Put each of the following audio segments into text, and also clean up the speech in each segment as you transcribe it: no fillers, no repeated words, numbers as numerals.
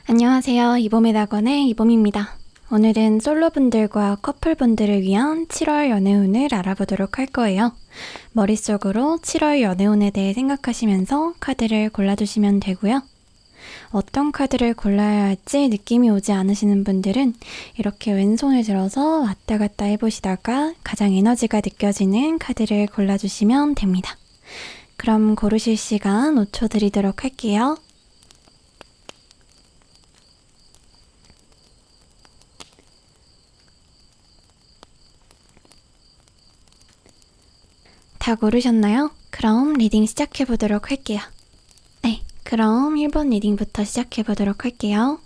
안녕하세요. 이봄의낙원의 이봄입니다. 오늘은 솔로분들과 커플분들을 위한 7월 연애운을 알아보도록 할 거예요. 머릿속으로 7월 연애운에 대해 생각하시면서 카드를 골라주시면 되고요. 어떤 카드를 골라야 할지 느낌이 오지 않으시는 분들은 이렇게 왼손을 들어서 왔다 갔다 해보시다가 가장 에너지가 느껴지는 카드를 골라주시면 됩니다. 그럼 고르실 시간 5초 드리도록 할게요. 다 고르셨나요? 그럼 리딩 시작해보도록 할게요. 네, 그럼 1번 리딩부터 시작해보도록 할게요.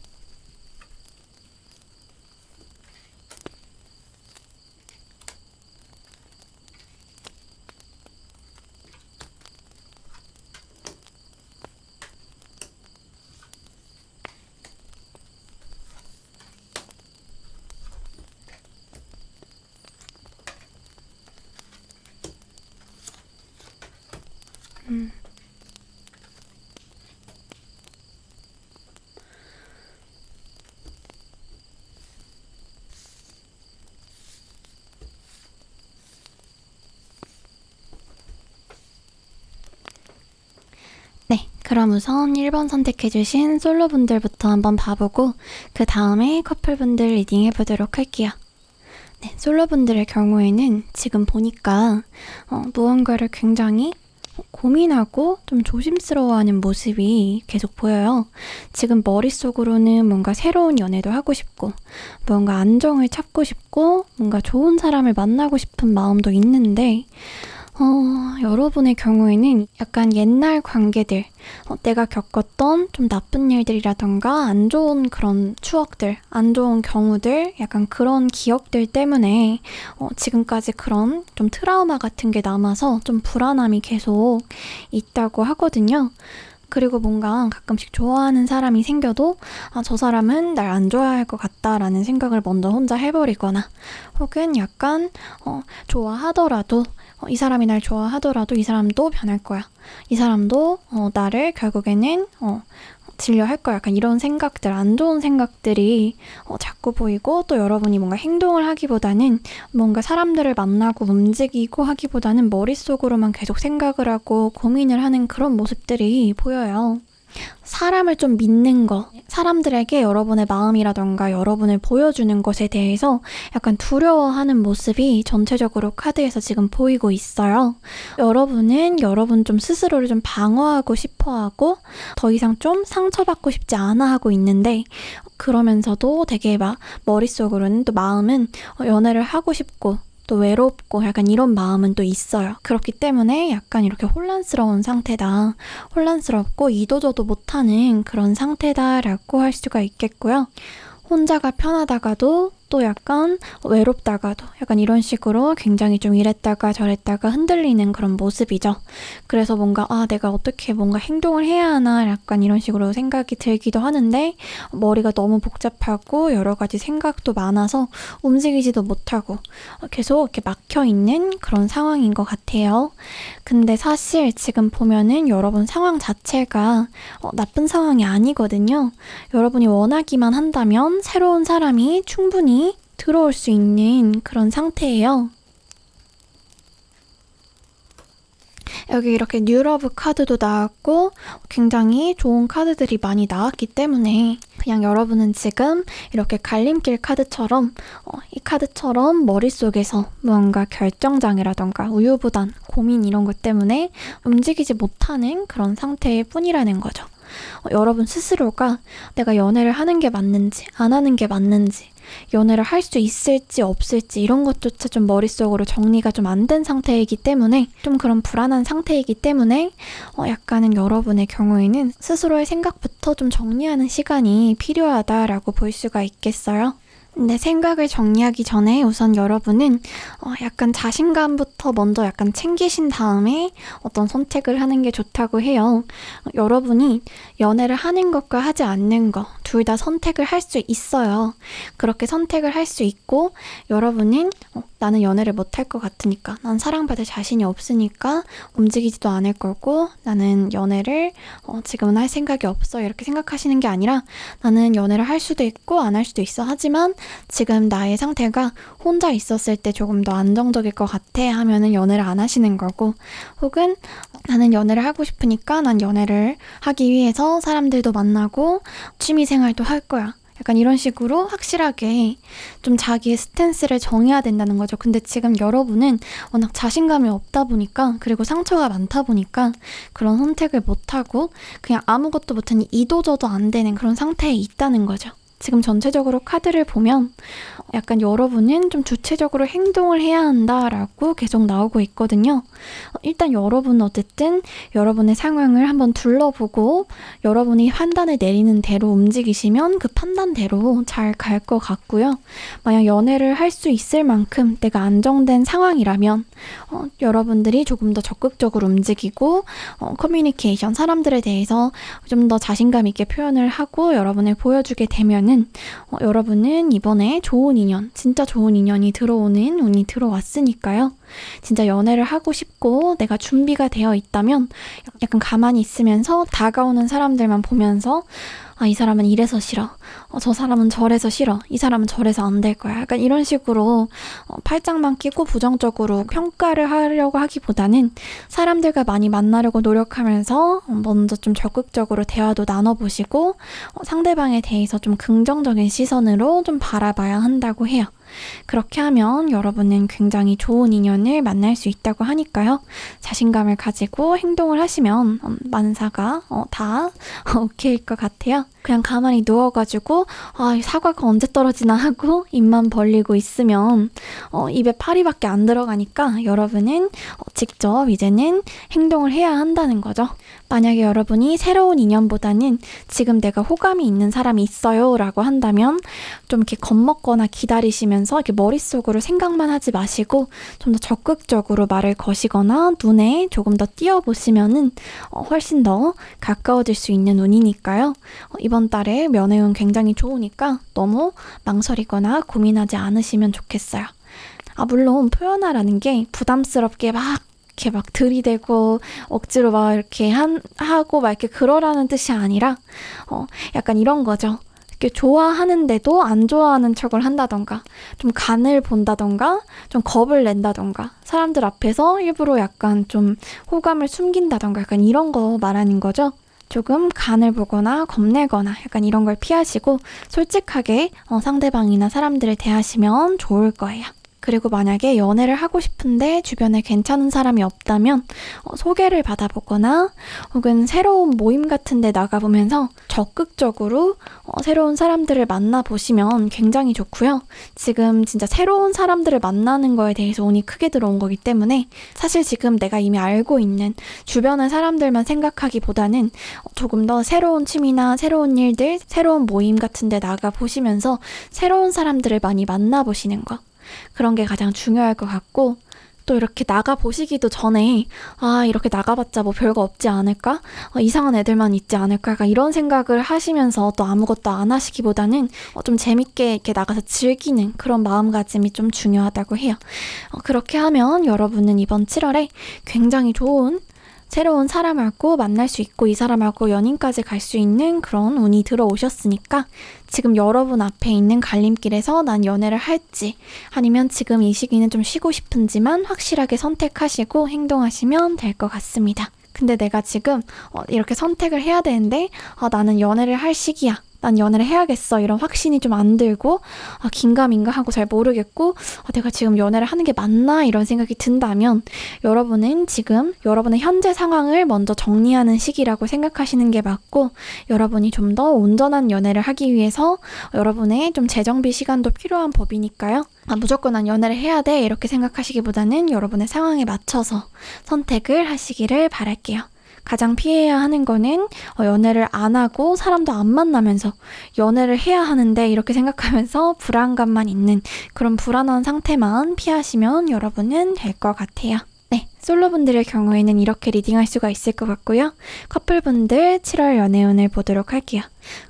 네, 그럼 우선 1번 선택해주신 솔로분들부터 한번 봐보고 그 다음에 커플분들 리딩 해보도록 할게요. 네, 솔로분들의 경우에는 지금 보니까 무언가를 굉장히 고민하고 좀 조심스러워하는 모습이 계속 보여요. 지금 머릿속으로는 뭔가 새로운 연애도 하고 싶고 뭔가 안정을 찾고 싶고 뭔가 좋은 사람을 만나고 싶은 마음도 있는데 여러분의 경우에는 약간 옛날 관계들, 내가 겪었던 좀 나쁜 일들이라던가 안 좋은 그런 추억들, 안 좋은 경우들, 약간 그런 기억들 때문에 지금까지 그런 좀 트라우마 같은 게 남아서 좀 불안함이 계속 있다고 하거든요. 그리고 뭔가 가끔씩 좋아하는 사람이 생겨도 저 사람은 날 안 좋아할 것 같다라는 생각을 먼저 혼자 해버리거나 혹은 약간 좋아하더라도 이 사람이 날 좋아하더라도 이 사람도 변할 거야. 이 사람도 나를 결국에는 질려할 거야. 약간 이런 생각들, 안 좋은 생각들이 자꾸 보이고 또 여러분이 뭔가 행동을 하기보다는 뭔가 사람들을 만나고 움직이고 하기보다는 머릿속으로만 계속 생각을 하고 고민을 하는 그런 모습들이 보여요. 사람을 좀 믿는 거, 사람들에게 여러분의 마음이라던가 여러분을 보여주는 것에 대해서 약간 두려워하는 모습이 전체적으로 카드에서 지금 보이고 있어요. 여러분은 여러분 좀 스스로를 좀 방어하고 싶어하고 더 이상 좀 상처받고 싶지 않아 하고 있는데 그러면서도 되게 막 머릿속으로는 또 마음은 연애를 하고 싶고 또 외롭고 약간 이런 마음은 또 있어요. 그렇기 때문에 약간 이렇게 혼란스러운 상태다. 혼란스럽고 이도저도 못하는 그런 상태다라고 할 수가 있겠고요. 혼자가 편하다가도 또 약간 외롭다가도 약간 이런 식으로 굉장히 좀 이랬다가 저랬다가 흔들리는 그런 모습이죠. 그래서 뭔가 내가 어떻게 뭔가 행동을 해야 하나 약간 이런 식으로 생각이 들기도 하는데 머리가 너무 복잡하고 여러 가지 생각도 많아서 움직이지도 못하고 계속 이렇게 막혀있는 그런 상황인 것 같아요. 근데 사실 지금 보면은 여러분 상황 자체가 나쁜 상황이 아니거든요. 여러분이 원하기만 한다면 새로운 사람이 충분히 들어올 수 있는 그런 상태예요. 여기 이렇게 뉴러브 카드도 나왔고 굉장히 좋은 카드들이 많이 나왔기 때문에 그냥 여러분은 지금 이렇게 갈림길 카드처럼 이 카드처럼 머릿속에서 무언가 결정장애라던가 우유부단, 고민 이런 것 때문에 움직이지 못하는 그런 상태일 뿐이라는 거죠. 여러분 스스로가 내가 연애를 하는 게 맞는지 안 하는 게 맞는지 연애를 할 수 있을지 없을지 이런 것조차 좀 머릿속으로 정리가 좀 안 된 상태이기 때문에 좀 그런 불안한 상태이기 때문에 약간은 여러분의 경우에는 스스로의 생각부터 좀 정리하는 시간이 필요하다라고 볼 수가 있겠어요. 근데 생각을 정리하기 전에 우선 여러분은 약간 자신감부터 먼저 약간 챙기신 다음에 어떤 선택을 하는 게 좋다고 해요. 여러분이 연애를 하는 것과 하지 않는 것 둘 다 선택을 할 수 있어요. 그렇게 선택을 할 수 있고 여러분은 나는 연애를 못할 것 같으니까, 난 사랑받을 자신이 없으니까 움직이지도 않을 거고, 나는 연애를 지금은 할 생각이 없어, 이렇게 생각하시는 게 아니라 나는 연애를 할 수도 있고 안 할 수도 있어. 하지만 지금 나의 상태가 혼자 있었을 때 조금 더 안정적일 것 같아 하면은 연애를 안 하시는 거고, 혹은 나는 연애를 하고 싶으니까 난 연애를 하기 위해서 사람들도 만나고 취미생활도 할 거야. 약간 이런 식으로 확실하게 좀 자기의 스탠스를 정해야 된다는 거죠. 근데 지금 여러분은 워낙 자신감이 없다 보니까, 그리고 상처가 많다 보니까 그런 선택을 못하고 그냥 아무것도 못하니 이도저도 안 되는 그런 상태에 있다는 거죠. 지금 전체적으로 카드를 보면 약간 여러분은 좀 주체적으로 행동을 해야 한다라고 계속 나오고 있거든요. 일단 여러분은 어쨌든 여러분의 상황을 한번 둘러보고 여러분이 판단을 내리는 대로 움직이시면 그 판단대로 잘 갈 것 같고요. 만약 연애를 할 수 있을 만큼 내가 안정된 상황이라면 여러분들이 조금 더 적극적으로 움직이고 커뮤니케이션, 사람들에 대해서 좀 더 자신감 있게 표현을 하고 여러분을 보여주게 되면은 여러분은 이번에 좋은 인연, 진짜 좋은 인연이 들어오는 운이 들어왔으니까요. 진짜 연애를 하고 싶고 내가 준비가 되어 있다면 약간 가만히 있으면서 다가오는 사람들만 보면서 이 사람은 이래서 싫어, 저 사람은 저래서 싫어, 이 사람은 저래서 안 될 거야, 약간 이런 식으로 팔짱만 끼고 부정적으로 평가를 하려고 하기보다는 사람들과 많이 만나려고 노력하면서 먼저 좀 적극적으로 대화도 나눠보시고 상대방에 대해서 좀 긍정적인 시선으로 좀 바라봐야 한다고 해요. 그렇게 하면 여러분은 굉장히 좋은 인연을 만날 수 있다고 하니까요. 자신감을 가지고 행동을 하시면 만사가 다 오케이일 것 같아요. 그냥 가만히 누워가지고 사과가 언제 떨어지나 하고 입만 벌리고 있으면 입에 파리밖에 안 들어가니까 여러분은 직접 이제는 행동을 해야 한다는 거죠. 만약에 여러분이 새로운 인연보다는 지금 내가 호감이 있는 사람이 있어요 라고 한다면 좀 이렇게 겁먹거나 기다리시면서 이렇게 머릿속으로 생각만 하지 마시고 좀 더 적극적으로 말을 거시거나 눈에 조금 더 띄어보시면은 훨씬 더 가까워질 수 있는 운이니까요. 이번 달에 연애운 굉장히 좋으니까 너무 망설이거나 고민하지 않으시면 좋겠어요. 물론 표현하라는 게 부담스럽게 이렇게 막 들이대고 억지로 막 이렇게 하고 막 이렇게 그러라는 뜻이 아니라 약간 이런 거죠. 이렇게 좋아하는데도 안 좋아하는 척을 한다던가, 좀 간을 본다던가, 좀 겁을 낸다던가, 사람들 앞에서 일부러 약간 좀 호감을 숨긴다던가, 약간 이런 거 말하는 거죠. 조금 간을 보거나 겁내거나 약간 이런 걸 피하시고 솔직하게 상대방이나 사람들을 대하시면 좋을 거예요. 그리고 만약에 연애를 하고 싶은데 주변에 괜찮은 사람이 없다면 소개를 받아보거나 혹은 새로운 모임 같은 데 나가보면서 적극적으로 새로운 사람들을 만나보시면 굉장히 좋고요. 지금 진짜 새로운 사람들을 만나는 거에 대해서 운이 크게 들어온 거기 때문에 사실 지금 내가 이미 알고 있는 주변의 사람들만 생각하기보다는 조금 더 새로운 취미나 새로운 일들, 새로운 모임 같은 데 나가보시면서 새로운 사람들을 많이 만나보시는 거, 그런 게 가장 중요할 것 같고, 또 이렇게 나가보시기도 전에 이렇게 나가봤자 뭐 별거 없지 않을까? 이상한 애들만 있지 않을까? 약간 이런 생각을 하시면서 또 아무것도 안 하시기보다는 좀 재밌게 이렇게 나가서 즐기는 그런 마음가짐이 좀 중요하다고 해요. 그렇게 하면 여러분은 이번 7월에 굉장히 좋은 새로운 사람하고 만날 수 있고 이 사람하고 연인까지 갈 수 있는 그런 운이 들어오셨으니까 지금 여러분 앞에 있는 갈림길에서 난 연애를 할지 아니면 지금 이 시기는 좀 쉬고 싶은지만 확실하게 선택하시고 행동하시면 될 것 같습니다. 근데 내가 지금 이렇게 선택을 해야 되는데 나는 연애를 할 시기야, 난 연애를 해야겠어, 이런 확신이 좀 안 들고 긴가민가 하고 잘 모르겠고 내가 지금 연애를 하는 게 맞나 이런 생각이 든다면 여러분은 지금 여러분의 현재 상황을 먼저 정리하는 시기라고 생각하시는 게 맞고, 여러분이 좀 더 온전한 연애를 하기 위해서 여러분의 좀 재정비 시간도 필요한 법이니까요. 무조건 난 연애를 해야 돼 이렇게 생각하시기보다는 여러분의 상황에 맞춰서 선택을 하시기를 바랄게요. 가장 피해야 하는 거는 연애를 안 하고 사람도 안 만나면서 연애를 해야 하는데 이렇게 생각하면서 불안감만 있는 그런 불안한 상태만 피하시면 여러분은 될 것 같아요. 네, 솔로분들의 경우에는 이렇게 리딩할 수가 있을 것 같고요. 커플분들 7월 연애운을 보도록 할게요.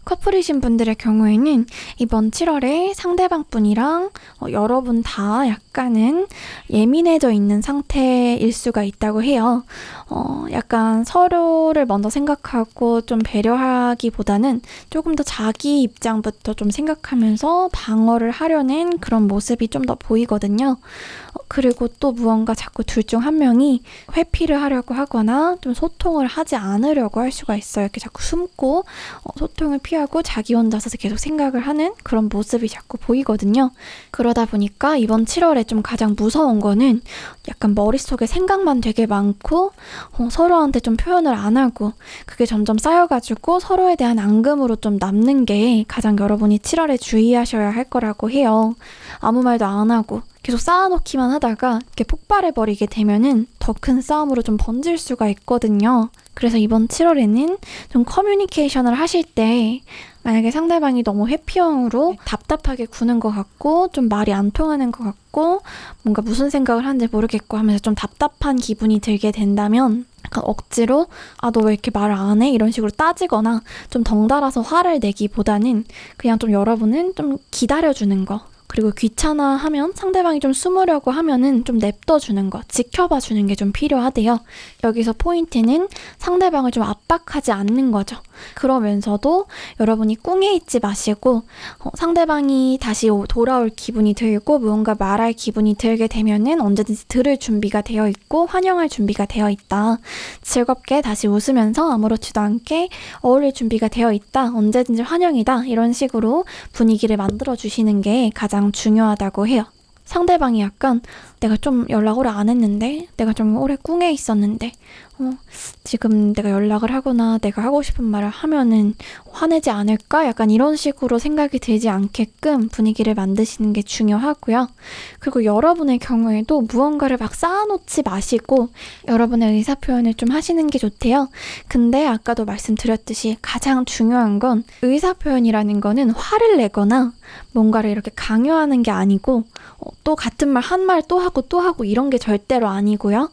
커플이신 분들의 경우에는 이번 7월에 상대방 분이랑 여러분 다 약간은 예민해져 있는 상태일 수가 있다고 해요. 약간 서로를 먼저 생각하고 좀 배려하기보다는 조금 더 자기 입장부터 좀 생각하면서 방어를 하려는 그런 모습이 좀 더 보이거든요. 그리고 또 무언가 자꾸 둘 중 한 명이 회피를 하려고 하거나 좀 소통을 하지 않으려고 할 수가 있어요. 이렇게 자꾸 숨고 소통을 피하고 자기 혼자서 계속 생각을 하는 그런 모습이 자꾸 보이거든요. 그러다 보니까 이번 7월에 좀 가장 무서운 거는 약간 머릿속에 생각만 되게 많고 서로한테 좀 표현을 안 하고 그게 점점 쌓여가지고 서로에 대한 앙금으로 좀 남는 게 가장 여러분이 7월에 주의하셔야 할 거라고 해요. 아무 말도 안 하고 계속 쌓아놓기만 하다가 이렇게 폭발해버리게 되면은 더 큰 싸움으로 좀 번질 수가 있거든요. 그래서 이번 7월에는 좀 커뮤니케이션을 하실 때 만약에 상대방이 너무 회피형으로 답답하게 구는 것 같고 좀 말이 안 통하는 것 같고 뭔가 무슨 생각을 하는지 모르겠고 하면서 좀 답답한 기분이 들게 된다면 약간 억지로 너 왜 이렇게 말을 안 해? 이런 식으로 따지거나 좀 덩달아서 화를 내기보다는 그냥 좀 여러분은 좀 기다려주는 거, 그리고 귀찮아하면 상대방이 좀 숨으려고 하면은 좀 냅둬주는 거, 지켜봐주는 게 좀 필요하대요. 여기서 포인트는 상대방을 좀 압박하지 않는 거죠. 그러면서도 여러분이 꿍해 있지 마시고 상대방이 다시 돌아올 기분이 들고 무언가 말할 기분이 들게 되면은 언제든지 들을 준비가 되어 있고 환영할 준비가 되어 있다. 즐겁게 다시 웃으면서 아무렇지도 않게 어울릴 준비가 되어 있다. 언제든지 환영이다. 이런 식으로 분위기를 만들어 주시는 게 가장 중요하다고 해요. 상대방이 약간 내가 좀 연락 오래 안 했는데, 내가 좀 오래 꿍해 있었는데 지금 내가 연락을 하거나 내가 하고 싶은 말을 하면은 화내지 않을까? 약간 이런 식으로 생각이 들지 않게끔 분위기를 만드시는 게 중요하고요. 그리고 여러분의 경우에도 무언가를 막 쌓아놓지 마시고 여러분의 의사표현을 좀 하시는 게 좋대요. 근데 아까도 말씀드렸듯이 가장 중요한 건 의사표현이라는 거는 화를 내거나 뭔가를 이렇게 강요하는 게 아니고 또 같은 말 한 말 또 하고 이런 게 절대로 아니고요.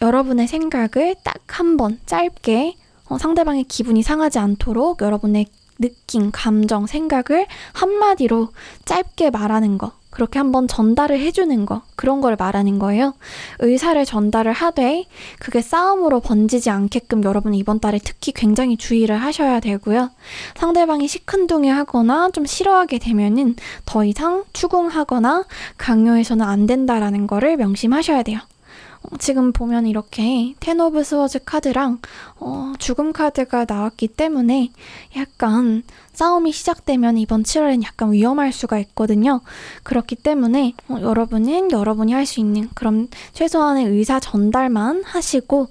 여러분의 생각을 딱 한 번 짧게 상대방의 기분이 상하지 않도록 여러분의 느낌, 감정, 생각을 한마디로 짧게 말하는 거, 그렇게 한번 전달을 해주는 거, 그런 걸 말하는 거예요. 의사를 전달을 하되 그게 싸움으로 번지지 않게끔 여러분은 이번 달에 특히 굉장히 주의를 하셔야 되고요. 상대방이 시큰둥해하거나 좀 싫어하게 되면은 더 이상 추궁하거나 강요해서는 안 된다라는 거를 명심하셔야 돼요. 지금 보면 이렇게 텐 오브 스워즈 카드랑 죽음 카드가 나왔기 때문에 약간 싸움이 시작되면 이번 7월엔 약간 위험할 수가 있거든요. 그렇기 때문에 여러분은 여러분이 할 수 있는 그럼 최소한의 의사 전달만 하시고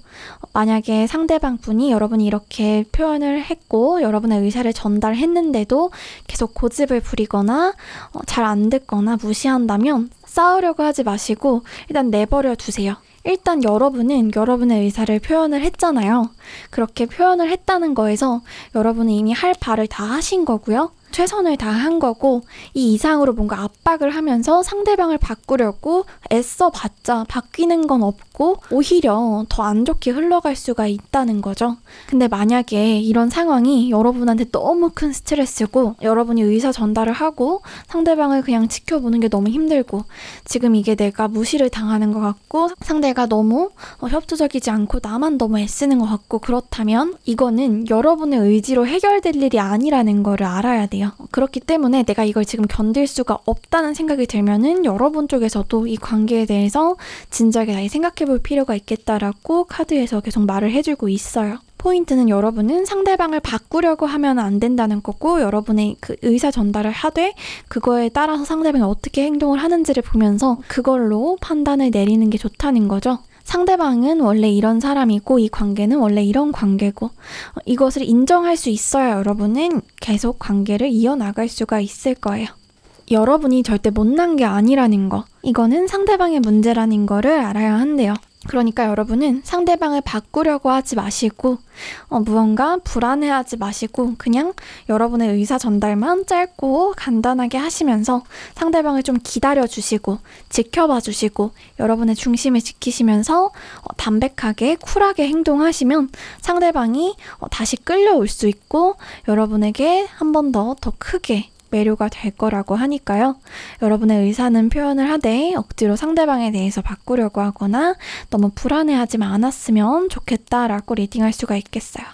만약에 상대방 분이 여러분이 이렇게 표현을 했고 여러분의 의사를 전달했는데도 계속 고집을 부리거나 잘 안 듣거나 무시한다면 싸우려고 하지 마시고 일단 내버려 두세요. 일단 여러분은 여러분의 의사를 표현을 했잖아요. 그렇게 표현을 했다는 거에서 여러분은 이미 할 바를 다 하신 거고요. 최선을 다한 거고 이 이상으로 뭔가 압박을 하면서 상대방을 바꾸려고 애써봤자 바뀌는 건 없고 오히려 더 안 좋게 흘러갈 수가 있다는 거죠. 근데 만약에 이런 상황이 여러분한테 너무 큰 스트레스고 여러분이 의사 전달을 하고 상대방을 그냥 지켜보는 게 너무 힘들고 지금 이게 내가 무시를 당하는 것 같고 상대가 너무 협조적이지 않고 나만 너무 애쓰는 것 같고 그렇다면 이거는 여러분의 의지로 해결될 일이 아니라는 거를 알아야 돼요. 그렇기 때문에 내가 이걸 지금 견딜 수가 없다는 생각이 들면은 여러분 쪽에서도 이 관계에 대해서 진작에 다시 생각해 볼 필요가 있겠다라고 카드에서 계속 말을 해주고 있어요. 포인트는 여러분은 상대방을 바꾸려고 하면 안 된다는 거고 여러분의 그 의사 전달을 하되 그거에 따라서 상대방이 어떻게 행동을 하는지를 보면서 그걸로 판단을 내리는 게 좋다는 거죠. 상대방은 원래 이런 사람이고 이 관계는 원래 이런 관계고 이것을 인정할 수 있어야 여러분은 계속 관계를 이어나갈 수가 있을 거예요. 여러분이 절대 못난 게 아니라는 거, 이거는 상대방의 문제라는 거를 알아야 한대요. 그러니까 여러분은 상대방을 바꾸려고 하지 마시고 무언가 불안해하지 마시고 그냥 여러분의 의사 전달만 짧고 간단하게 하시면서 상대방을 좀 기다려주시고 지켜봐 주시고 여러분의 중심을 지키시면서 담백하게 쿨하게 행동하시면 상대방이 다시 끌려올 수 있고 여러분에게 한 번 더 크게 매료가 될 거라고 하니까요. 여러분의 의사는 표현을 하되 억지로 상대방에 대해서 바꾸려고 하거나 너무 불안해하지만 않았으면 좋겠다라고 리딩할 수가 있겠어요.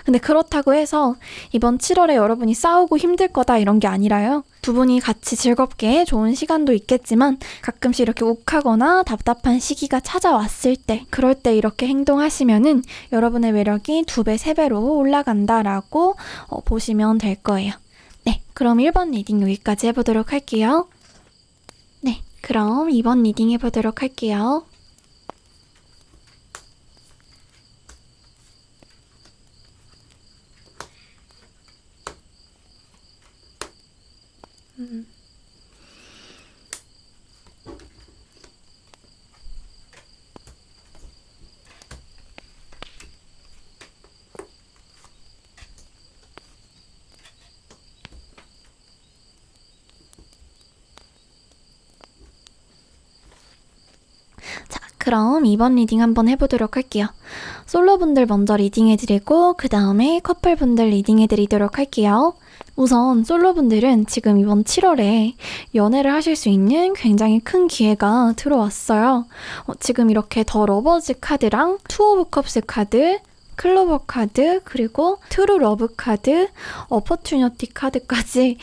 근데 그렇다고 해서 이번 7월에 여러분이 싸우고 힘들 거다 이런 게 아니라요. 두 분이 같이 즐겁게 좋은 시간도 있겠지만 가끔씩 이렇게 욱하거나 답답한 시기가 찾아왔을 때 그럴 때 이렇게 행동하시면은 여러분의 매력이 2배, 3배로 올라간다라고 보시면 될 거예요. 네, 그럼 1번 리딩 여기까지 해보도록 할게요. 네, 그럼 2번 리딩 해보도록 할게요. 자, 그럼 2번 리딩 한번 해보도록 할게요. 솔로분들 먼저 리딩해드리고 그 다음에 커플분들 리딩해드리도록 할게요. 우선 솔로분들은 지금 이번 7월에 연애를 하실 수 있는 굉장히 큰 기회가 들어왔어요. 지금 이렇게 더 러버즈 카드랑 투 오브 컵스 카드, 클로버 카드, 그리고 트루 러브 카드, 어퍼튜니티 카드까지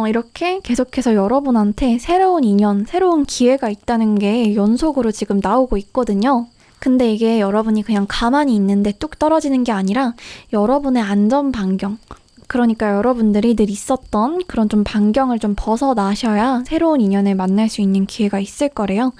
이렇게 계속해서 여러분한테 새로운 인연, 새로운 기회가 있다는 게 연속으로 지금 나오고 있거든요. 근데 이게 여러분이 그냥 가만히 있는데 뚝 떨어지는 게 아니라 여러분의 안전 반경, 그러니까 여러분들이 늘 있었던 그런 좀 반경을 좀 벗어나셔야 새로운 인연을 만날 수 있는 기회가 있을 거래요.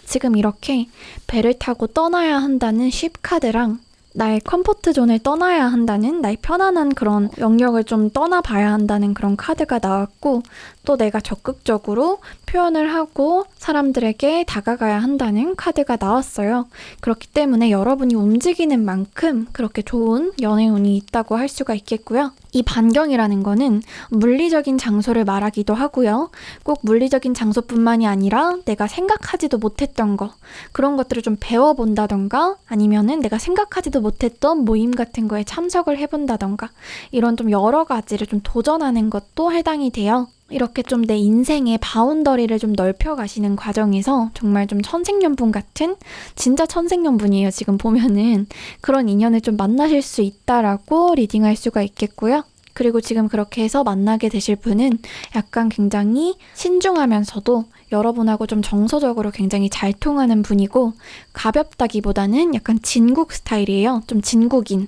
지금 이렇게 배를 타고 떠나야 한다는 쉽 카드랑 나의 컴포트 존을 떠나야 한다는 나의 편안한 그런 영역을 좀 떠나봐야 한다는 그런 카드가 나왔고 또 내가 적극적으로 표현을 하고 사람들에게 다가가야 한다는 카드가 나왔어요. 그렇기 때문에 여러분이 움직이는 만큼 그렇게 좋은 연애운이 있다고 할 수가 있겠고요. 이 반경이라는 거는 물리적인 장소를 말하기도 하고요. 꼭 물리적인 장소뿐만이 아니라 내가 생각하지도 못했던 거, 그런 것들을 좀 배워본다던가 아니면은 내가 생각하지도 못했던 모임 같은 거에 참석을 해본다던가 이런 좀 여러 가지를 좀 도전하는 것도 해당이 돼요. 이렇게 좀 내 인생의 바운더리를 좀 넓혀가시는 과정에서 정말 좀 천생연분 같은 진짜 천생연분이에요. 지금 보면은 그런 인연을 좀 만나실 수 있다라고 리딩할 수가 있겠고요. 그리고 지금 그렇게 해서 만나게 되실 분은 약간 굉장히 신중하면서도 여러분하고 좀 정서적으로 굉장히 잘 통하는 분이고 가볍다기보다는 약간 진국 스타일이에요. 좀 진국인,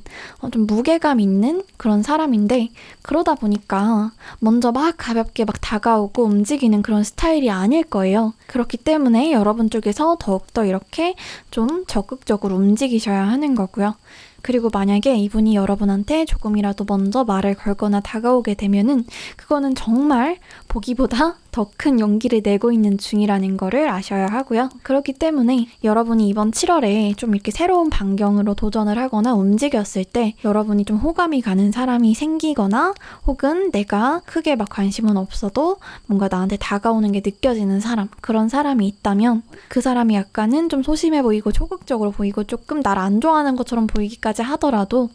좀 무게감 있는 그런 사람인데 그러다 보니까 먼저 막 가볍게 막 다가오고 움직이는 그런 스타일이 아닐 거예요. 그렇기 때문에 여러분 쪽에서 더욱더 이렇게 좀 적극적으로 움직이셔야 하는 거고요. 그리고 만약에 이분이 여러분한테 조금이라도 먼저 말을 걸거나 다가오게 되면은 그거는 정말 보기보다 더 큰 용기를 내고 있는 중이라는 거를 아셔야 하고요. 그렇기 때문에 여러분이 이번 7월에 좀 이렇게 새로운 반경으로 도전을 하거나 움직였을 때 여러분이 좀 호감이 가는 사람이 생기거나 혹은 내가 크게 막 관심은 없어도 뭔가 나한테 다가오는 게 느껴지는 사람, 그런 사람이 있다면 그 사람이 약간은 좀 소심해 보이고 소극적으로 보이고 조금 날 안 좋아하는 것처럼 보이기까지 하더라도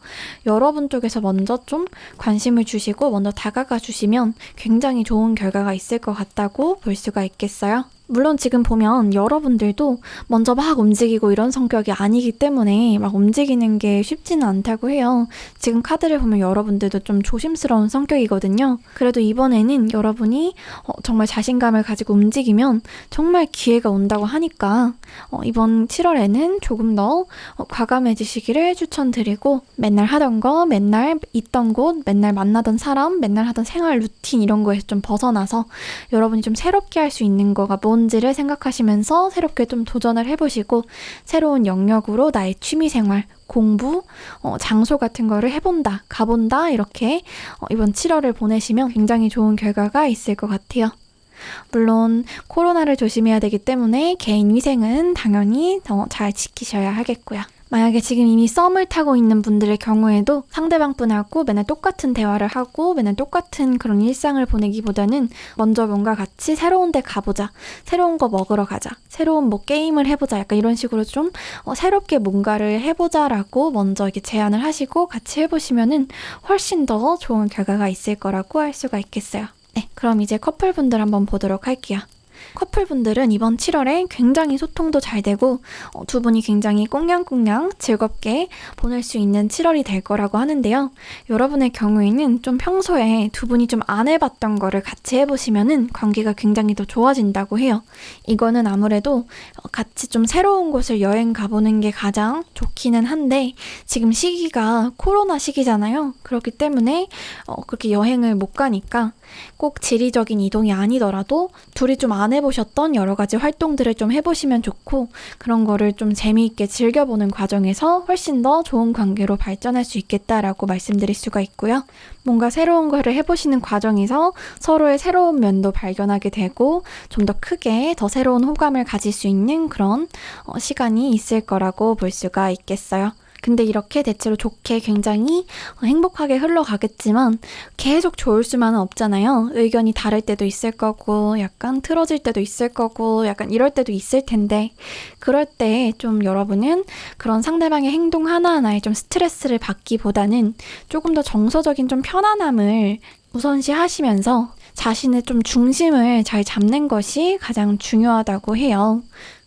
여러분 쪽에서 먼저 좀 관심을 주시고 먼저 다가가 주시면 굉장히 좋은 결과가 있을 것 같다고 볼 수가 있겠어요. 물론 지금 보면 여러분들도 먼저 막 움직이고 이런 성격이 아니기 때문에 막 움직이는 게 쉽지는 않다고 해요. 지금 카드를 보면 여러분들도 좀 조심스러운 성격이거든요. 그래도 이번에는 여러분이 정말 자신감을 가지고 움직이면 정말 기회가 온다고 하니까 이번 7월에는 조금 더 과감해지시기를 추천드리고 맨날 하던 거, 맨날 있던 곳, 맨날 만나던 사람, 맨날 하던 생활 루틴 이런 거에서 좀 벗어나서 여러분이 좀 새롭게 할 수 있는 거가 뭔지를 생각하시면서 새롭게 좀 도전을 해보시고 새로운 영역으로 나의 취미생활, 공부, 장소 같은 거를 해본다, 가본다 이렇게 이번 7월을 보내시면 굉장히 좋은 결과가 있을 것 같아요. 물론 코로나를 조심해야 되기 때문에 개인 위생은 당연히 잘 지키셔야 하겠고요. 만약에 지금 이미 썸을 타고 있는 분들의 경우에도 상대방 분하고 맨날 똑같은 대화를 하고 맨날 똑같은 그런 일상을 보내기보다는 먼저 뭔가 같이 새로운 데 가보자, 새로운 거 먹으러 가자, 새로운 뭐 게임을 해보자, 약간 이런 식으로 좀 새롭게 뭔가를 해보자라고 먼저 이렇게 제안을 하시고 같이 해보시면은 훨씬 더 좋은 결과가 있을 거라고 할 수가 있겠어요. 네, 그럼 이제 커플분들 한번 보도록 할게요. 커플분들은 이번 7월에 굉장히 소통도 잘 되고 두 분이 굉장히 꽁냥꽁냥 즐겁게 보낼 수 있는 7월이 될 거라고 하는데요. 여러분의 경우에는 좀 평소에 두 분이 좀 안 해봤던 거를 같이 해보시면은 관계가 굉장히 더 좋아진다고 해요. 이거는 아무래도 같이 좀 새로운 곳을 여행 가보는 게 가장 좋기는 한데 지금 시기가 코로나 시기잖아요. 그렇기 때문에 그렇게 여행을 못 가니까 꼭 지리적인 이동이 아니더라도 둘이 좀 안 해보셨던 여러 가지 활동들을 좀 해보시면 좋고 그런 거를 좀 재미있게 즐겨보는 과정에서 훨씬 더 좋은 관계로 발전할 수 있겠다라고 말씀드릴 수가 있고요. 뭔가 새로운 거를 해보시는 과정에서 서로의 새로운 면도 발견하게 되고 좀 더 크게 더 새로운 호감을 가질 수 있는 그런 시간이 있을 거라고 볼 수가 있겠어요. 근데 이렇게 대체로 좋게 굉장히 행복하게 흘러가겠지만 계속 좋을 수만은 없잖아요. 의견이 다를 때도 있을 거고 약간 틀어질 때도 있을 거고 약간 이럴 때도 있을 텐데 그럴 때 좀 여러분은 그런 상대방의 행동 하나하나에 좀 스트레스를 받기보다는 조금 더 정서적인 좀 편안함을 우선시 하시면서 자신의 좀 중심을 잘 잡는 것이 가장 중요하다고 해요.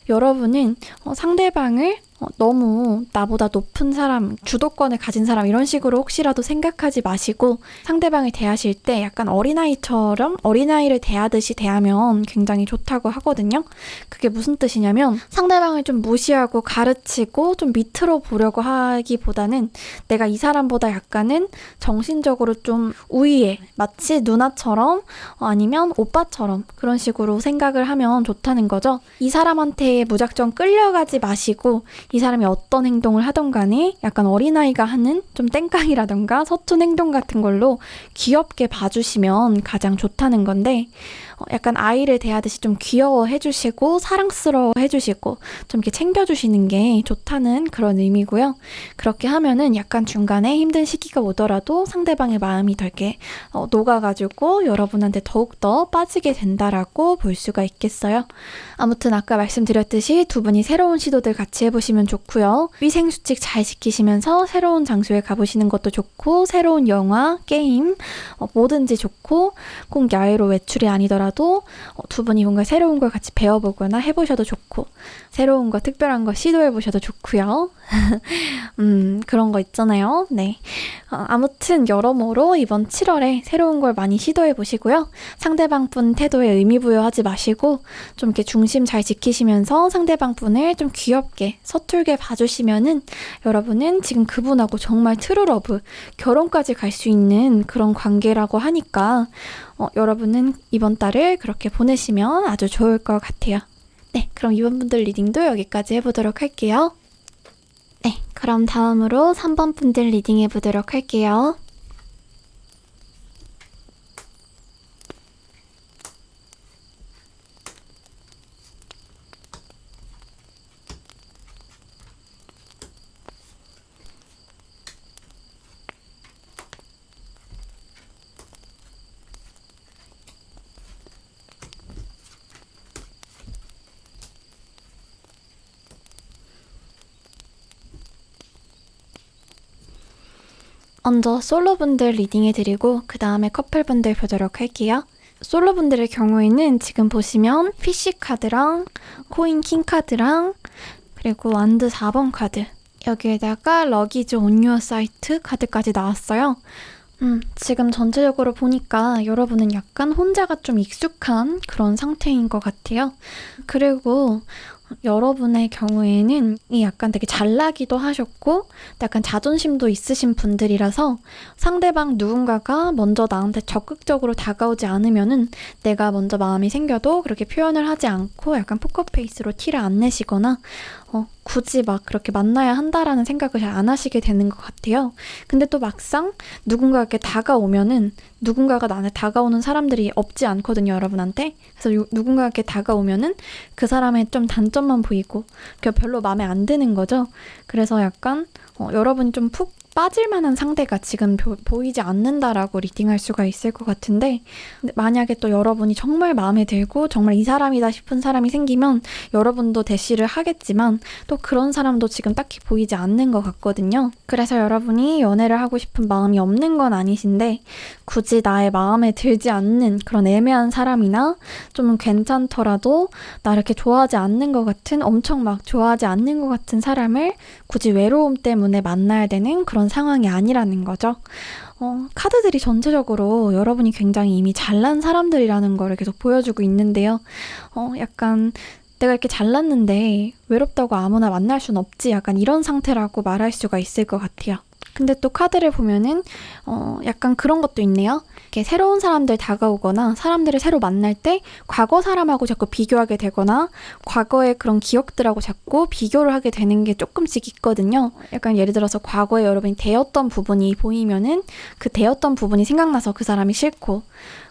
여러분은 상대방을 너무 나보다 높은 사람, 주도권을 가진 사람 이런 식으로 혹시라도 생각하지 마시고 상대방을 대하실 때 약간 어린아이처럼 어린아이를 대하듯이 대하면 굉장히 좋다고 하거든요. 그게 무슨 뜻이냐면 상대방을 좀 무시하고 가르치고 좀 밑으로 보려고 하기보다는 내가 이 사람보다 약간은 정신적으로 좀 우위에 마치 누나처럼 아니면 오빠처럼 그런 식으로 생각을 하면 좋다는 거죠. 이 사람한테 무작정 끌려가지 마시고 이 사람이 어떤 행동을 하던 간에 약간 어린아이가 하는 좀 땡깡이라던가 서툰 행동 같은 걸로 귀엽게 봐주시면 가장 좋다는 건데 약간 아이를 대하듯이 좀 귀여워해 주시고 사랑스러워해 주시고 좀 이렇게 챙겨주시는 게 좋다는 그런 의미고요. 그렇게 하면은 약간 중간에 힘든 시기가 오더라도 상대방의 마음이 더 이렇게 녹아가지고 여러분한테 더욱더 빠지게 된다라고 볼 수가 있겠어요. 아무튼 아까 말씀드렸듯이 두 분이 새로운 시도들 같이 해보시면 좋고요. 위생수칙 잘 지키시면서 새로운 장소에 가보시는 것도 좋고 새로운 영화, 게임 뭐든지 좋고 꼭 야외로 외출이 아니더라도 두 분이 뭔가 새로운 걸 같이 배워보거나 해보셔도 좋고 새로운 거 특별한 거 시도해보셔도 좋고요. 그런 거 있잖아요. 네. 아무튼 여러모로 이번 7월에 새로운 걸 많이 시도해보시고요. 상대방 분 태도에 의미 부여하지 마시고 좀 이렇게 중심 잘 지키시면서 상대방 분을 좀 귀엽게 서툴게 봐주시면은 여러분은 지금 그분하고 정말 트루러브 결혼까지 갈 수 있는 그런 관계라고 하니까 여러분은 이번 달을 그렇게 보내시면 아주 좋을 것 같아요. 네, 그럼 이번 분들 리딩도 여기까지 해보도록 할게요. 네, 그럼 다음으로 3번 분들 리딩 해보도록 할게요. 먼저 솔로분들 리딩해드리고 그 다음에 커플분들 보도록 할게요. 솔로분들의 경우에는 지금 보시면 피쉬 카드랑 코인 킹 카드랑 그리고 완드 4번 카드 여기에다가 러기즈 온 유어 사이트 카드까지 나왔어요. 지금 전체적으로 보니까 여러분은 약간 혼자가 좀 익숙한 그런 상태인 것 같아요. 그리고 여러분의 경우에는 이 약간 되게 잘나기도 하셨고 약간 자존심도 있으신 분들이라서 상대방 누군가가 먼저 나한테 적극적으로 다가오지 않으면은 내가 먼저 마음이 생겨도 그렇게 표현을 하지 않고 약간 포커페이스로 티를 안 내시거나 굳이 막 그렇게 만나야 한다라는 생각을 잘 안 하시게 되는 것 같아요. 근데 또 막상 누군가에게 다가오면은 누군가가 나한테 다가오는 사람들이 없지 않거든요, 여러분한테. 그래서 누군가에게 다가오면은 그 사람의 좀 단점만 보이고 그게 별로 마음에 안 드는 거죠. 그래서 약간 여러분이 좀 푹 빠질 만한 상대가 지금 보이지 않는다라고 리딩할 수가 있을 것 같은데, 근데 만약에 또 여러분이 정말 마음에 들고 정말 이 사람이다 싶은 사람이 생기면 여러분도 대시를 하겠지만 또 그런 사람도 지금 딱히 보이지 않는 것 같거든요. 그래서 여러분이 연애를 하고 싶은 마음이 없는 건 아니신데 굳이 나의 마음에 들지 않는 그런 애매한 사람이나 좀 괜찮더라도 나 이렇게 좋아하지 않는 것 같은, 엄청 막 좋아하지 않는 것 같은 사람을 굳이 외로움 때문에 만나야 되는 그런 상황이 아니라는 거죠. 카드들이 전체적으로 여러분이 굉장히 이미 잘난 사람들이라는 거를 계속 보여주고 있는데요. 약간 내가 이렇게 잘났는데 외롭다고 아무나 만날 순 없지, 약간 이런 상태라고 말할 수가 있을 것 같아요. 근데 또 카드를 보면은 약간 그런 것도 있네요. 이렇게 새로운 사람들 다가오거나 사람들을 새로 만날 때 과거 사람하고 자꾸 비교하게 되거나 과거의 그런 기억들하고 자꾸 비교를 하게 되는 게 조금씩 있거든요. 약간 예를 들어서 과거에 여러분이 대었던 부분이 보이면은 그 대었던 부분이 생각나서 그 사람이 싫고,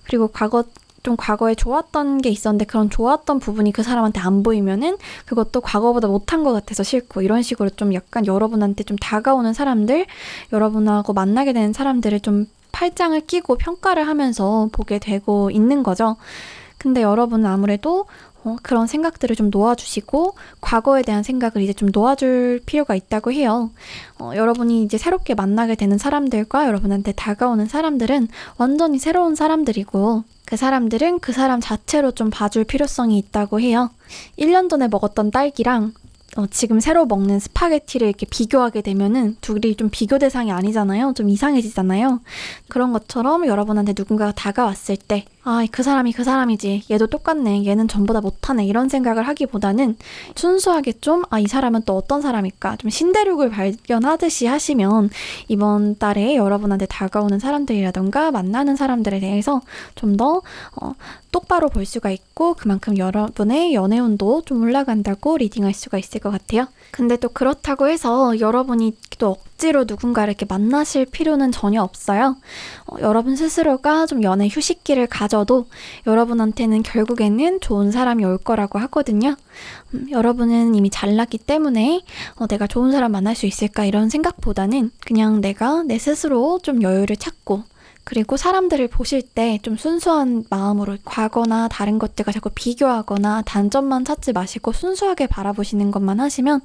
그리고 과거에 좋았던 게 있었는데 그런 좋았던 부분이 그 사람한테 안 보이면은 그것도 과거보다 못한 것 같아서 싫고, 이런 식으로 좀 약간 여러분한테 좀 다가오는 사람들, 여러분하고 만나게 되는 사람들을 좀 팔짱을 끼고 평가를 하면서 보게 되고 있는 거죠. 근데 여러분은 아무래도 그런 생각들을 좀 놓아주시고 과거에 대한 생각을 이제 좀 놓아줄 필요가 있다고 해요. 여러분이 이제 새롭게 만나게 되는 사람들과 여러분한테 다가오는 사람들은 완전히 새로운 사람들이고, 그 사람들은 그 사람 자체로 좀 봐줄 필요성이 있다고 해요. 1년 전에 먹었던 딸기랑 지금 새로 먹는 스파게티를 이렇게 비교하게 되면은 둘이 좀 비교 대상이 아니잖아요. 좀 이상해지잖아요. 그런 것처럼 여러분한테 누군가가 다가왔을 때 그 사람이 그 사람이지, 얘도 똑같네, 얘는 전보다 못하네, 이런 생각을 하기보다는 순수하게 좀 이 사람은 또 어떤 사람일까, 좀 신대륙을 발견하듯이 하시면 이번 달에 여러분한테 다가오는 사람들이라던가 만나는 사람들에 대해서 좀 더 똑바로 볼 수가 있고 그만큼 여러분의 연애운도 좀 올라간다고 리딩할 수가 있을 것 같아요. 근데 또 그렇다고 해서 여러분이 또 억지로 누군가를 이렇게 만나실 필요는 전혀 없어요. 여러분 스스로가 좀 연애 휴식기를 가져도 여러분한테는 결국에는 좋은 사람이 올 거라고 하거든요. 여러분은 이미 잘났기 때문에 내가 좋은 사람 만날 수 있을까 이런 생각보다는 그냥 내가 내 스스로 좀 여유를 찾고, 그리고 사람들을 보실 때 좀 순수한 마음으로 과거나 다른 것들과 자꾸 비교하거나 단점만 찾지 마시고 순수하게 바라보시는 것만 하시면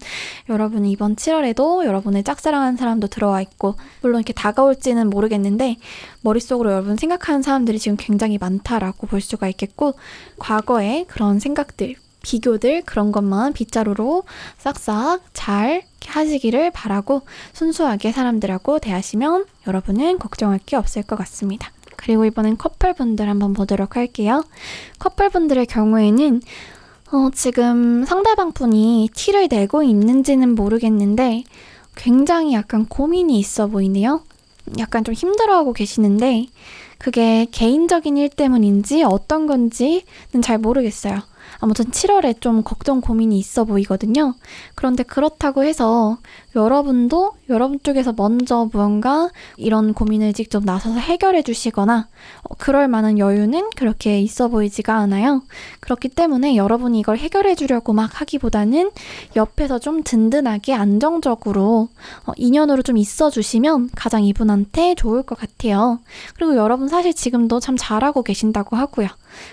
여러분은 이번 7월에도 여러분의 짝사랑하는 사람도 들어와 있고, 물론 이렇게 다가올지는 모르겠는데 머릿속으로 여러분 생각하는 사람들이 지금 굉장히 많다라고 볼 수가 있겠고, 과거의 그런 생각들, 비교들, 그런 것만 빗자루로 싹싹 잘 하시기를 바라고 순수하게 사람들하고 대하시면 여러분은 걱정할 게 없을 것 같습니다. 그리고 이번엔 커플분들 한번 보도록 할게요. 커플분들의 경우에는 지금 상대방분이 티를 내고 있는지는 모르겠는데 굉장히 약간 고민이 있어 보이네요. 약간 좀 힘들어하고 계시는데 그게 개인적인 일 때문인지 어떤 건지는 잘 모르겠어요. 아무튼 7월에 좀 걱정 고민이 있어 보이거든요. 그런데 그렇다고 해서 여러분도 여러분 쪽에서 먼저 무언가 이런 고민을 직접 나서서 해결해 주시거나 그럴 만한 여유는 그렇게 있어 보이지가 않아요. 그렇기 때문에 여러분이 이걸 해결해 주려고 막 하기보다는 옆에서 좀 든든하게 안정적으로 인연으로 좀 있어 주시면 가장 이분한테 좋을 것 같아요. 그리고 여러분 사실 지금도 참 잘하고 계신다고 하고요.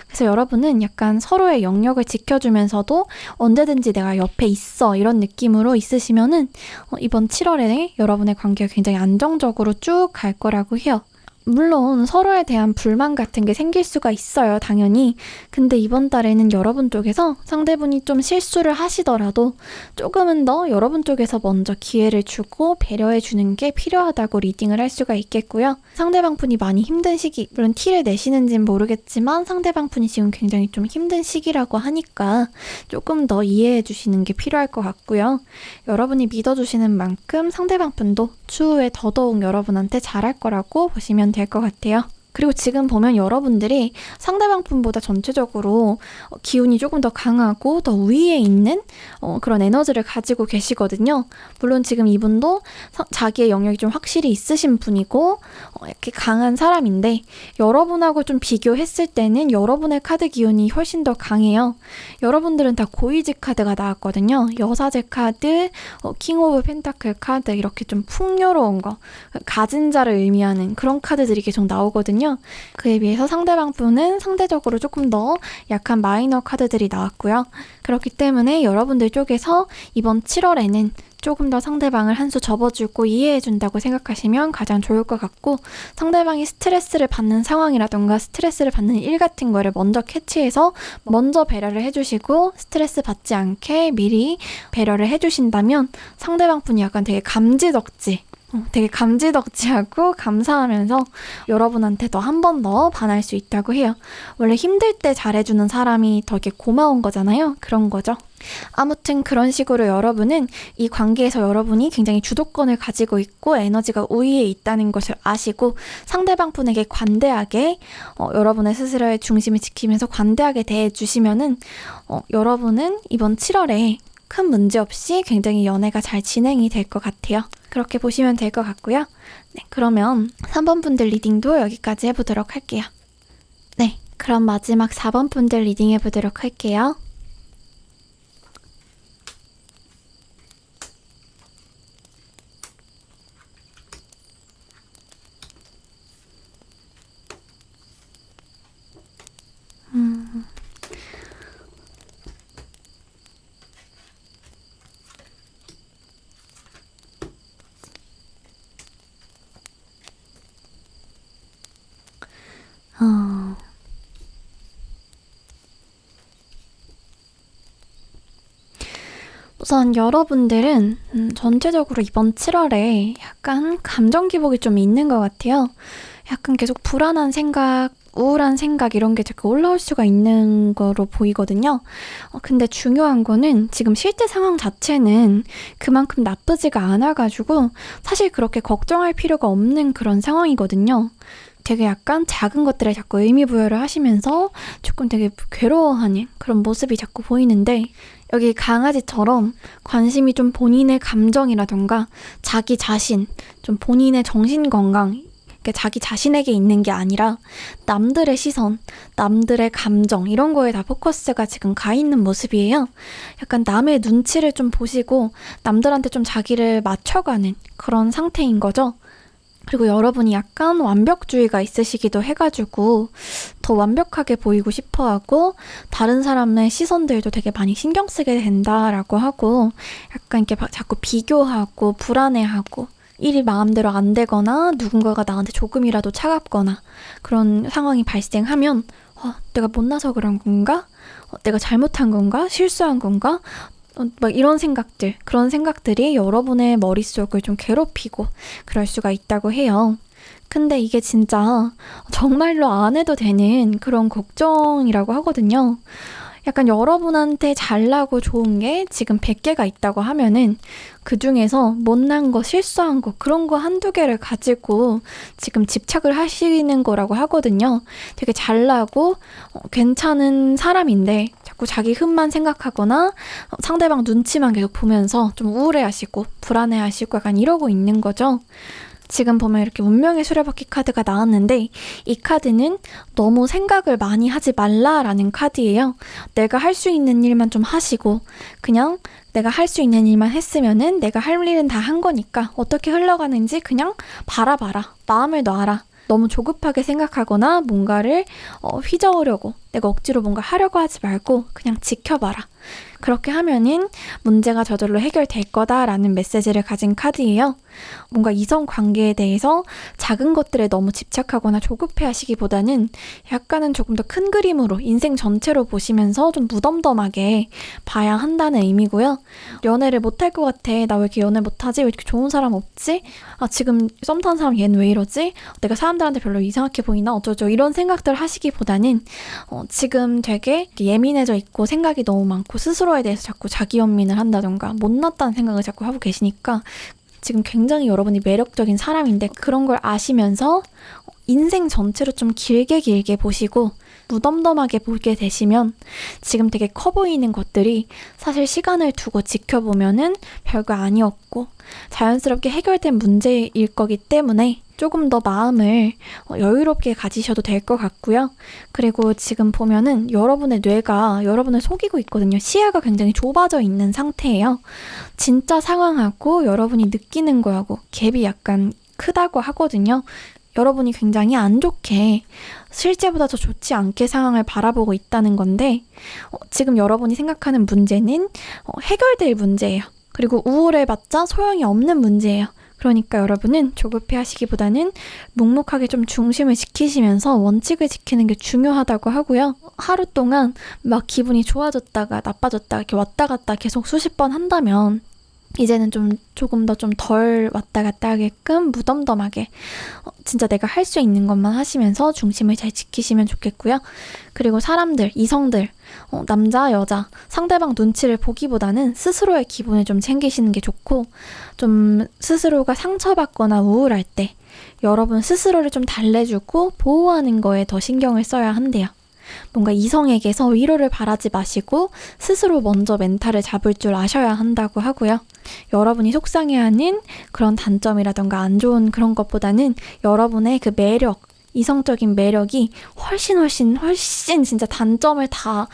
그래서 여러분은 약간 서로의 영역을 지켜주면서도 언제든지 내가 옆에 있어 이런 느낌으로 있으시면은 이번 7월에 여러분의 관계가 굉장히 안정적으로 쭉 갈 거라고 해요. 물론 서로에 대한 불만 같은 게 생길 수가 있어요, 당연히. 근데 이번 달에는 여러분 쪽에서 상대분이 좀 실수를 하시더라도 조금은 더 여러분 쪽에서 먼저 기회를 주고 배려해 주는 게 필요하다고 리딩을 할 수가 있겠고요. 상대방 분이 많이 힘든 시기, 물론 티를 내시는지는 모르겠지만 상대방 분이 지금 굉장히 좀 힘든 시기라고 하니까 조금 더 이해해 주시는 게 필요할 것 같고요. 여러분이 믿어주시는 만큼 상대방 분도 추후에 더더욱 여러분한테 잘할 거라고 보시면 될 것 같아요. 그리고 지금 보면 여러분들이 상대방 분보다 전체적으로 기운이 조금 더 강하고 더 위에 있는 그런 에너지를 가지고 계시거든요. 물론 지금 이분도 자기의 영역이 좀 확실히 있으신 분이고 이렇게 강한 사람인데 여러분하고 좀 비교했을 때는 여러분의 카드 기운이 훨씬 더 강해요. 여러분들은 다 고위직 카드가 나왔거든요. 여사제 카드, 킹 오브 펜타클 카드 이렇게 좀 풍요로운 거, 가진 자를 의미하는 그런 카드들이 계속 나오거든요. 그에 비해서 상대방 분은 상대적으로 조금 더 약한 마이너 카드들이 나왔고요. 그렇기 때문에 여러분들 쪽에서 이번 7월에는 조금 더 상대방을 한 수 접어주고 이해해준다고 생각하시면 가장 좋을 것 같고, 상대방이 스트레스를 받는 상황이라던가 스트레스를 받는 일 같은 거를 먼저 캐치해서 먼저 배려를 해주시고 스트레스 받지 않게 미리 배려를 해주신다면 상대방 분이 약간 되게 감지덕지하고 감사하면서 여러분한테 더 한 번 더 반할 수 있다고 해요. 원래 힘들 때 잘해주는 사람이 되게 고마운 거잖아요. 그런 거죠. 아무튼 그런 식으로 여러분은 이 관계에서 여러분이 굉장히 주도권을 가지고 있고 에너지가 우위에 있다는 것을 아시고 상대방 분에게 관대하게 여러분의 스스로의 중심을 지키면서 관대하게 대해주시면은 여러분은 이번 7월에 큰 문제 없이 굉장히 연애가 잘 진행이 될 것 같아요. 그렇게 보시면 될 것 같고요. 네, 그러면 3번 분들 리딩도 여기까지 해보도록 할게요. 네, 그럼 마지막 4번 분들 리딩 해보도록 할게요. 우선 여러분들은 전체적으로 이번 7월에 약간 감정 기복이 좀 있는 것 같아요. 약간 계속 불안한 생각, 우울한 생각 이런 게 자꾸 올라올 수가 있는 거로 보이거든요. 근데 중요한 거는 지금 실제 상황 자체는 그만큼 나쁘지가 않아가지고 사실 그렇게 걱정할 필요가 없는 그런 상황이거든요. 되게 약간 작은 것들에 자꾸 의미 부여를 하시면서 조금 되게 괴로워하는 그런 모습이 자꾸 보이는데, 여기 강아지처럼 관심이 좀 본인의 감정이라던가 자기 자신, 좀 본인의 정신건강, 그러니까 자기 자신에게 있는 게 아니라 남들의 시선, 남들의 감정 이런 거에 다 포커스가 지금 가 있는 모습이에요. 약간 남의 눈치를 좀 보시고 남들한테 좀 자기를 맞춰가는 그런 상태인 거죠. 그리고 여러분이 약간 완벽주의가 있으시기도 해가지고 더 완벽하게 보이고 싶어하고 다른 사람의 시선들도 되게 많이 신경 쓰게 된다라고 하고, 약간 이렇게 자꾸 비교하고 불안해하고 일이 마음대로 안 되거나 누군가가 나한테 조금이라도 차갑거나 그런 상황이 발생하면 내가 못나서 그런 건가? 내가 잘못한 건가? 실수한 건가? 막 이런 생각들, 그런 생각들이 여러분의 머릿속을 좀 괴롭히고 그럴 수가 있다고 해요. 근데 이게 진짜 정말로 안 해도 되는 그런 걱정이라고 하거든요. 약간 여러분한테 잘나고 좋은 게 지금 100개가 있다고 하면은 그 중에서 못난 거, 실수한 거, 그런 거 한두 개를 가지고 지금 집착을 하시는 거라고 하거든요. 되게 잘나고 괜찮은 사람인데 자꾸 자기 흠만 생각하거나 상대방 눈치만 계속 보면서 좀 우울해하시고 불안해하시고 약간 이러고 있는 거죠. 지금 보면 이렇게 운명의 수레바퀴 카드가 나왔는데 이 카드는 너무 생각을 많이 하지 말라라는 카드예요. 내가 할 수 있는 일만 좀 하시고 그냥 내가 할 수 있는 일만 했으면은 내가 할 일은 다 한 거니까 어떻게 흘러가는지 그냥 바라봐라. 마음을 놔라. 너무 조급하게 생각하거나 뭔가를 휘저으려고 내가 억지로 뭔가 하려고 하지 말고 그냥 지켜봐라. 그렇게 하면은 문제가 저절로 해결될 거다라는 메시지를 가진 카드예요. 뭔가 이성 관계에 대해서 작은 것들에 너무 집착하거나 조급해 하시기보다는 약간은 조금 더 큰 그림으로 인생 전체로 보시면서 좀 무덤덤하게 봐야 한다는 의미고요. 연애를 못할 것 같아. 나 왜 이렇게 연애 못하지? 왜 이렇게 좋은 사람 없지? 지금 썸 타는 사람 얘는 왜 이러지? 내가 사람들한테 별로 이상하게 보이나? 어쩌죠? 이런 생각들 하시기보다는 지금 되게 예민해져 있고 생각이 너무 많고 스스로에 대해서 자꾸 자기 연민을 한다던가 못났다는 생각을 자꾸 하고 계시니까 지금 굉장히 여러분이 매력적인 사람인데 그런 걸 아시면서 인생 전체로 좀 길게 보시고 무덤덤하게 보게 되시면 지금 되게 커 보이는 것들이 사실 시간을 두고 지켜보면은 별거 아니었고 자연스럽게 해결된 문제일 거기 때문에 조금 더 마음을 여유롭게 가지셔도 될 것 같고요. 그리고 지금 보면은 여러분의 뇌가 여러분을 속이고 있거든요. 시야가 굉장히 좁아져 있는 상태예요. 진짜 상황하고 여러분이 느끼는 거하고 갭이 약간 크다고 하거든요. 여러분이 굉장히 안 좋게 실제보다 더 좋지 않게 상황을 바라보고 있다는 건데 지금 여러분이 생각하는 문제는 해결될 문제예요. 그리고 우울해봤자 소용이 없는 문제예요. 그러니까 여러분은 조급해 하시기보다는 묵묵하게 좀 중심을 지키시면서 원칙을 지키는 게 중요하다고 하고요. 하루 동안 막 기분이 좋아졌다가 나빠졌다가 이렇게 왔다 갔다 계속 수십 번 한다면 이제는 조금 더 좀 덜 왔다 갔다 하게끔 무덤덤하게 진짜 내가 할 수 있는 것만 하시면서 중심을 잘 지키시면 좋겠고요. 그리고 사람들, 이성들, 남자, 여자, 상대방 눈치를 보기보다는 스스로의 기분을 좀 챙기시는 게 좋고 좀 스스로가 상처받거나 우울할 때 여러분 스스로를 좀 달래주고 보호하는 거에 더 신경을 써야 한대요. 뭔가 이성에게서 위로를 바라지 마시고 스스로 먼저 멘탈을 잡을 줄 아셔야 한다고 하고요. 여러분이 속상해하는 그런 단점이라던가 안 좋은 그런 것보다는 여러분의 그 매력, 이성적인 매력이 훨씬 진짜 단점을 다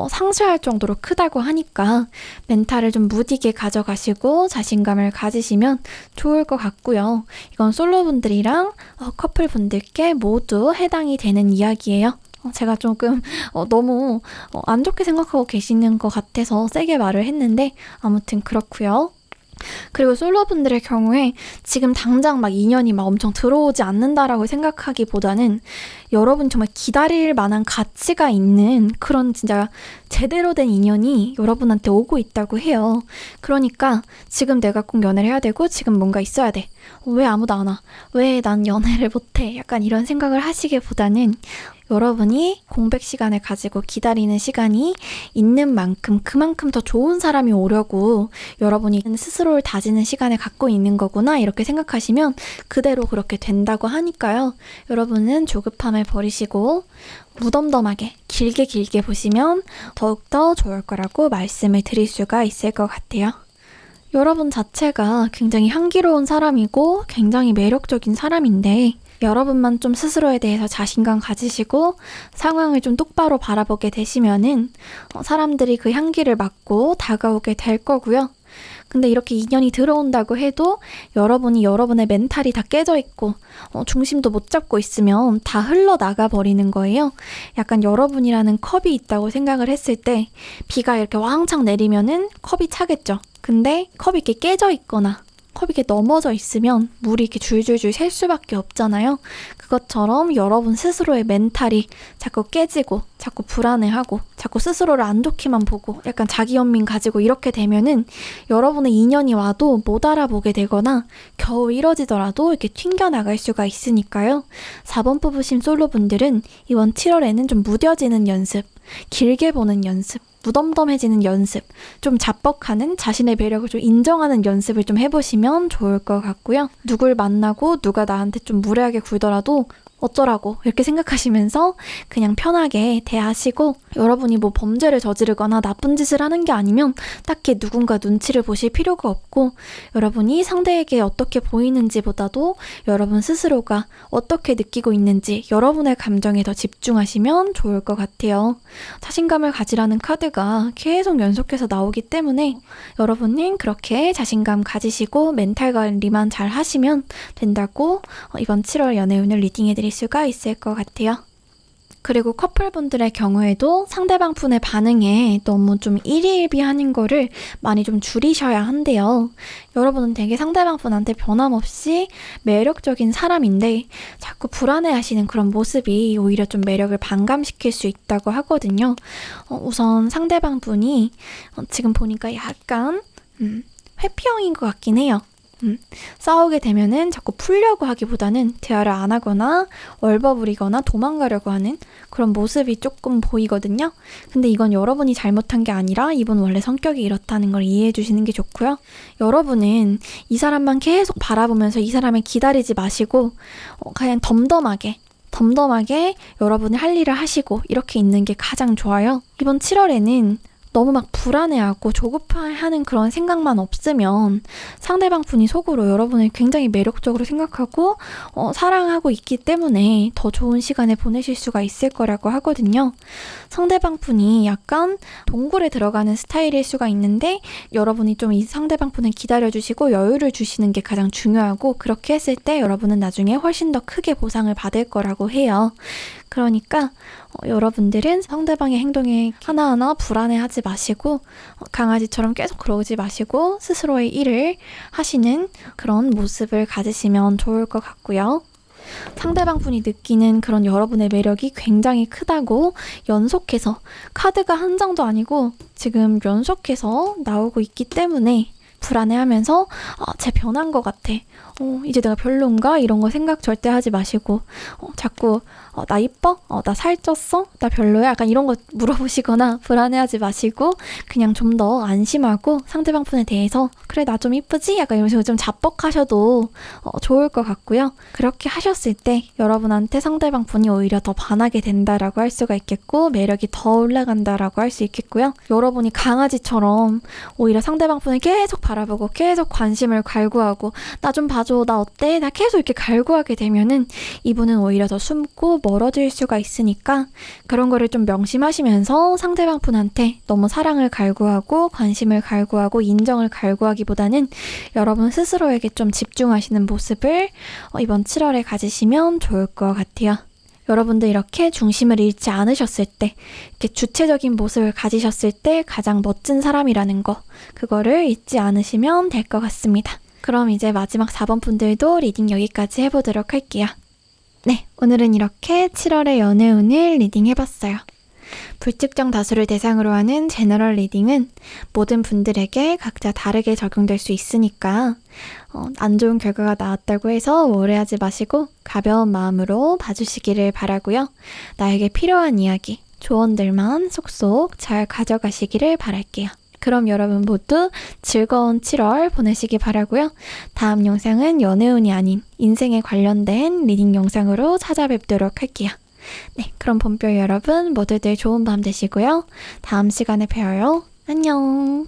상쇄할 정도로 크다고 하니까 멘탈을 좀 무디게 가져가시고 자신감을 가지시면 좋을 것 같고요. 이건 솔로분들이랑 커플분들께 모두 해당이 되는 이야기예요. 제가 조금 너무 안 좋게 생각하고 계시는 것 같아서 세게 말을 했는데 아무튼 그렇고요. 그리고 솔로분들의 경우에 지금 당장 막 인연이 막 엄청 들어오지 않는다라고 생각하기보다는 여러분이 정말 기다릴 만한 가치가 있는 그런 진짜 제대로 된 인연이 여러분한테 오고 있다고 해요. 그러니까 지금 내가 꼭 연애를 해야 되고 지금 뭔가 있어야 돼. 왜 아무도 안 와? 왜 난 연애를 못해? 약간 이런 생각을 하시기보다는 여러분이 공백 시간을 가지고 기다리는 시간이 있는 만큼 그만큼 더 좋은 사람이 오려고 여러분이 스스로를 다지는 시간을 갖고 있는 거구나 이렇게 생각하시면 그대로 그렇게 된다고 하니까요. 여러분은 조급함을 버리시고 무덤덤하게 길게 보시면 더욱더 좋을 거라고 말씀을 드릴 수가 있을 것 같아요. 여러분 자체가 굉장히 향기로운 사람이고 굉장히 매력적인 사람인데 여러분만 좀 스스로에 대해서 자신감 가지시고 상황을 좀 똑바로 바라보게 되시면은 사람들이 그 향기를 맡고 다가오게 될 거고요. 근데 이렇게 인연이 들어온다고 해도 여러분이 여러분의 멘탈이 다 깨져 있고 중심도 못 잡고 있으면 다 흘러나가 버리는 거예요. 약간 여러분이라는 컵이 있다고 생각을 했을 때 비가 이렇게 왕창 내리면은 컵이 차겠죠. 근데 컵이 이렇게 깨져 있거나 컵이 이렇게 넘어져 있으면 물이 이렇게 줄줄줄 셀 수밖에 없잖아요. 그것처럼 여러분 스스로의 멘탈이 자꾸 깨지고 자꾸 불안해하고 자꾸 스스로를 안 좋게만 보고 약간 자기연민 가지고 이렇게 되면은 여러분의 인연이 와도 못 알아보게 되거나 겨우 이뤄지더라도 이렇게 튕겨나갈 수가 있으니까요. 4번 뽑으신 솔로분들은 이번 7월에는 좀 무뎌지는 연습, 길게 보는 연습, 무덤덤해지는 연습, 좀 자뻑하는 자신의 매력을 좀 인정하는 연습을 좀 해보시면 좋을 것 같고요. 누굴 만나고 누가 나한테 좀 무례하게 굴더라도 어쩌라고 이렇게 생각하시면서 그냥 편하게 대하시고 여러분이 뭐 범죄를 저지르거나 나쁜 짓을 하는 게 아니면 딱히 누군가 눈치를 보실 필요가 없고 여러분이 상대에게 어떻게 보이는지 보다도 여러분 스스로가 어떻게 느끼고 있는지 여러분의 감정에 더 집중하시면 좋을 것 같아요. 자신감을 가지라는 카드가 계속 연속해서 나오기 때문에 여러분은 그렇게 자신감 가지시고 멘탈 관리만 잘 하시면 된다고 이번 7월 연애운을 리딩해드릴 수가 있을 것 같아요. 그리고 커플분들의 경우에도 상대방 분의 반응에 너무 좀 일희일비하는 거를 많이 좀 줄이셔야 한대요. 여러분은 되게 상대방 분한테 변함없이 매력적인 사람인데 자꾸 불안해하시는 그런 모습이 오히려 좀 매력을 반감시킬 수 있다고 하거든요. 우선 상대방 분이 지금 보니까 약간 회피형인 것 같긴 해요. 싸우게 되면은 자꾸 풀려고 하기보다는 대화를 안 하거나 얼버무리거나 도망가려고 하는 그런 모습이 조금 보이거든요. 근데 이건 여러분이 잘못한 게 아니라 이분 원래 성격이 이렇다는 걸 이해해 주시는 게 좋고요. 여러분은 이 사람만 계속 바라보면서 이 사람을 기다리지 마시고 그냥 덤덤하게 여러분이 할 일을 하시고 이렇게 있는 게 가장 좋아요. 이번 7월에는 너무 막 불안해하고 조급해하는 그런 생각만 없으면 상대방 분이 속으로 여러분을 굉장히 매력적으로 생각하고 사랑하고 있기 때문에 더 좋은 시간을 보내실 수가 있을 거라고 하거든요. 상대방 분이 약간 동굴에 들어가는 스타일일 수가 있는데 여러분이 좀 이 상대방 분을 기다려주시고 여유를 주시는 게 가장 중요하고 그렇게 했을 때 여러분은 나중에 훨씬 더 크게 보상을 받을 거라고 해요. 그러니까 여러분들은 상대방의 행동에 하나하나 불안해하지 마시고 강아지처럼 계속 그러지 마시고 스스로의 일을 하시는 그런 모습을 가지시면 좋을 것 같고요. 상대방 분이 느끼는 그런 여러분의 매력이 굉장히 크다고 연속해서 카드가 한 장도 아니고 지금 연속해서 나오고 있기 때문에 불안해하면서 쟤 변한 것 같아. 이제 내가 별론가? 이런 거 생각 절대 하지 마시고 자꾸 나 이뻐? 나 살쪘어? 나 별로야? 약간 이런 거 물어보시거나 불안해하지 마시고 그냥 좀 더 안심하고 상대방 분에 대해서 그래 나 좀 이쁘지? 약간 이런 식으로 좀 자뻑하셔도 좋을 것 같고요. 그렇게 하셨을 때 여러분한테 상대방 분이 오히려 더 반하게 된다라고 할 수가 있겠고 매력이 더 올라간다라고 할 수 있겠고요. 여러분이 강아지처럼 오히려 상대방 분을 계속 바라보고 계속 관심을 갈구하고 나 좀 봐줘, 나 어때? 나 계속 이렇게 갈구하게 되면은 이분은 오히려 더 숨고 멀어질 수가 있으니까 그런 거를 좀 명심하시면서 상대방 분한테 너무 사랑을 갈구하고 관심을 갈구하고 인정을 갈구하기보다는 여러분 스스로에게 좀 집중하시는 모습을 이번 7월에 가지시면 좋을 것 같아요. 여러분들 이렇게 중심을 잃지 않으셨을 때, 이렇게 주체적인 모습을 가지셨을 때 가장 멋진 사람이라는 거, 그거를 잊지 않으시면 될 것 같습니다. 그럼 이제 마지막 4번 분들도 리딩 여기까지 해보도록 할게요. 네, 오늘은 이렇게 7월의 연애운을 리딩해봤어요. 불특정 다수를 대상으로 하는 제너럴 리딩은 모든 분들에게 각자 다르게 적용될 수 있으니까 안 좋은 결과가 나왔다고 해서 오해하지 마시고 가벼운 마음으로 봐주시기를 바라고요. 나에게 필요한 이야기, 조언들만 속속 잘 가져가시기를 바랄게요. 그럼 여러분 모두 즐거운 7월 보내시기 바라고요. 다음 영상은 연애운이 아닌 인생에 관련된 리딩 영상으로 찾아뵙도록 할게요. 네, 그럼 봄별 여러분 모두들 좋은 밤 되시고요. 다음 시간에 봬요. 안녕.